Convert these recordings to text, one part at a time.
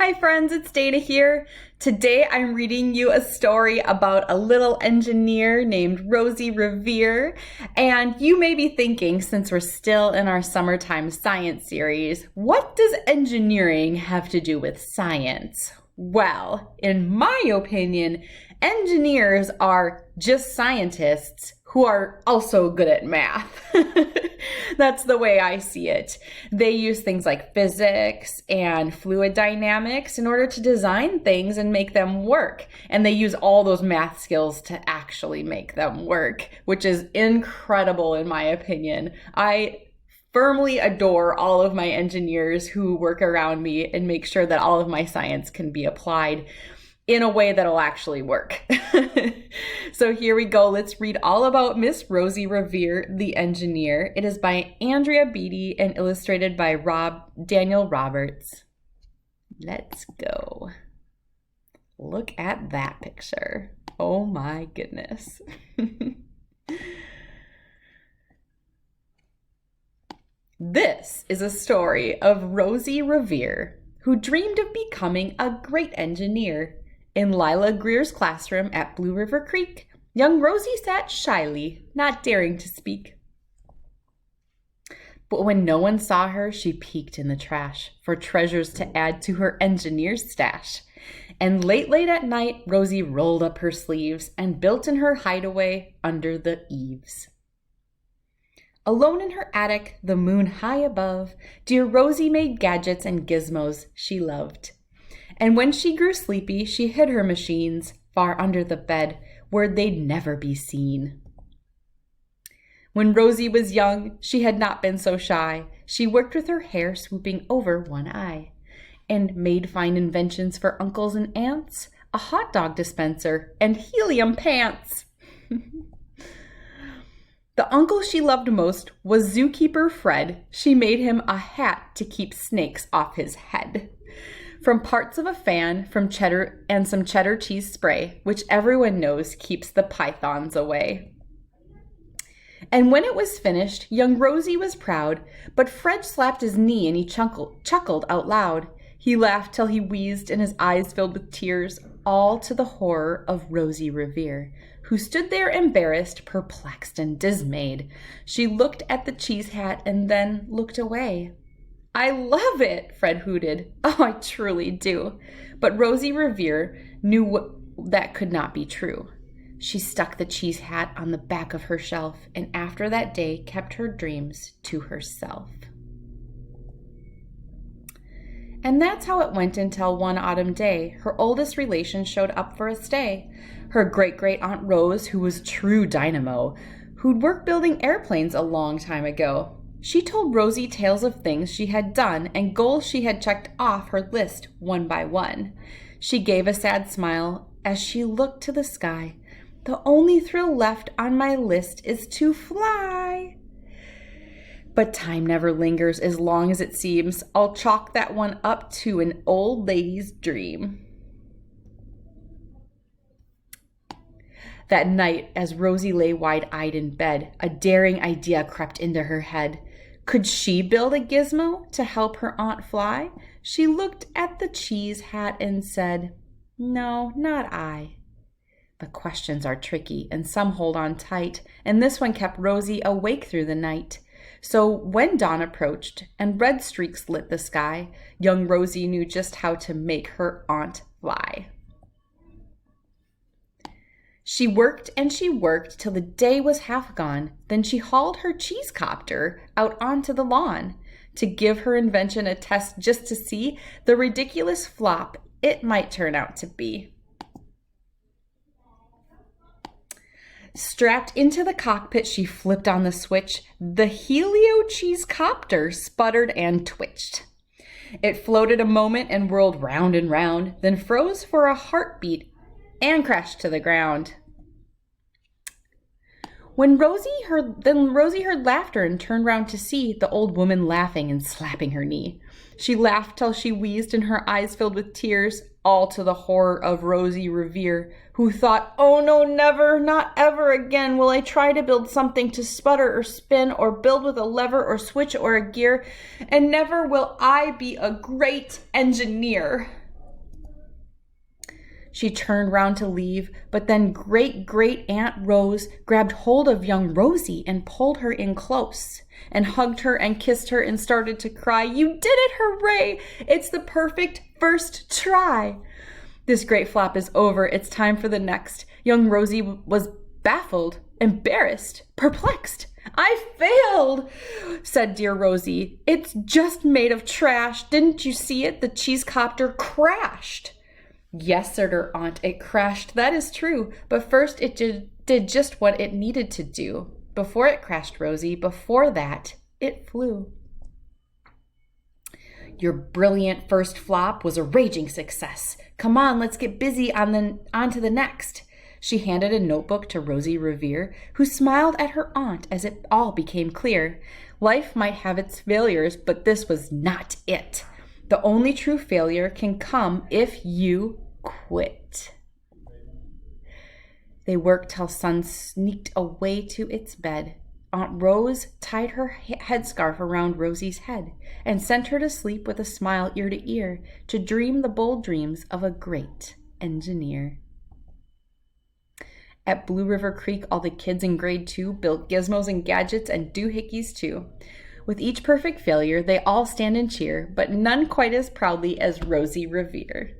Hi friends, it's Dana here. Today I'm reading you a story about a little engineer named Rosie Revere. And you may be thinking, since we're still in our summertime science series, what does engineering have to do with science? Well, in my opinion, engineers are just scientists who are also good at math. That's the way I see it. They use things like physics and fluid dynamics in order to design things and make them work. And they use all those math skills to actually make them work, which is incredible in my opinion. I firmly adore all of my engineers who work around me and make sure that all of my science can be applied in a way that'll actually work. So here we go. Let's read all about Miss Rosie Revere, the engineer. It is by Andrea Beaty and illustrated by Daniel Roberts. Let's go. Look at that picture. Oh my goodness. This is a story of Rosie Revere, who dreamed of becoming a great engineer. In Lila Greer's classroom at Blue River Creek, young Rosie sat shyly, not daring to speak. But when no one saw her, she peeked in the trash for treasures to add to her engineer's stash. And late at night, Rosie rolled up her sleeves and built in her hideaway under the eaves. Alone in her attic, the moon high above, dear Rosie made gadgets and gizmos she loved. And when she grew sleepy, she hid her machines far under the bed where they'd never be seen. When Rosie was young, she had not been so shy. She worked with her hair swooping over one eye and made fine inventions for uncles and aunts, a hot dog dispenser, and helium pants. The uncle she loved most was zookeeper Fred. She made him a hat to keep snakes off his head. From parts of a fan, from cheddar and some cheddar cheese spray, which everyone knows keeps the pythons away. And when it was finished, young Rosie was proud, but Fred slapped his knee and he chuckled out loud. He laughed till he wheezed and his eyes filled with tears, all to the horror of Rosie Revere, who stood there embarrassed, perplexed, and dismayed. She looked at the cheese hat and then looked away. I love it, Fred hooted. Oh, I truly do. But Rosie Revere knew that could not be true. She stuck the cheese hat on the back of her shelf and after that day kept her dreams to herself. And that's how it went until one autumn day, her oldest relation showed up for a stay. Her great-great-aunt Rose, who was true dynamo, who'd worked building airplanes a long time ago. She told Rosie tales of things she had done and goals she had checked off her list one by one. She gave a sad smile as she looked to the sky. The only thrill left on my list is to fly. But time never lingers as long as it seems. I'll chalk that one up to an old lady's dream. That night, as Rosie lay wide-eyed in bed, a daring idea crept into her head. Could she build a gizmo to help her aunt fly? She looked at the cheese hat and said, No, not I. But questions are tricky, and some hold on tight, and this one kept Rosie awake through the night. So when dawn approached and red streaks lit the sky, young Rosie knew just how to make her aunt fly. She worked and she worked till the day was half gone. Then she hauled her cheese copter out onto the lawn to give her invention a test just to see the ridiculous flop it might turn out to be. Strapped into the cockpit, she flipped on the switch. The helio cheese copter sputtered and twitched. It floated a moment and whirled round and round, then froze for a heartbeat and crashed to the ground. Rosie heard laughter and turned round to see the old woman laughing and slapping her knee. She laughed till she wheezed and her eyes filled with tears, all to the horror of Rosie Revere, who thought, oh no, never, not ever again will I try to build something to sputter or spin or build with a lever or switch or a gear, and never will I be a great engineer. She turned round to leave, but then Great-Great-Aunt Rose grabbed hold of young Rosie and pulled her in close and hugged her and kissed her and started to cry. "You did it, hooray! It's the perfect first try." "This great flop is over. It's time for the next." Young Rosie was baffled, embarrassed, perplexed. "I failed," said dear Rosie. "It's just made of trash. Didn't you see it? The cheesecopter crashed." "Yes," said her aunt, "it crashed. That is true. But first it did just what it needed to do. Before it crashed, Rosie, before that, it flew." "Your brilliant first flop was a raging success. Come on, let's get busy on to the next." She handed a notebook to Rosie Revere, who smiled at her aunt as it all became clear. Life might have its failures, but this was not it. The only true failure can come if you quit. They worked till sun sneaked away to its bed. Aunt Rose tied her headscarf around Rosie's head and sent her to sleep with a smile ear to ear, to dream the bold dreams of a great engineer. At Blue River Creek, all the kids in grade 2 built gizmos and gadgets and doohickeys too. With each perfect failure, they all stand and cheer, but none quite as proudly as Rosie Revere.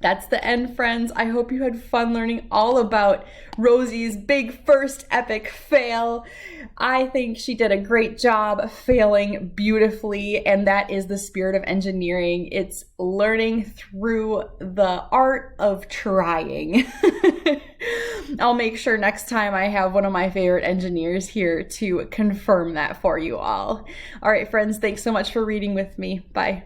That's the end, friends. I hope you had fun learning all about Rosie's big first epic fail. I think she did a great job failing beautifully, and that is the spirit of engineering. It's learning through the art of trying. I'll make sure next time I have one of my favorite engineers here to confirm that for you all. All right, friends, thanks so much for reading with me. Bye.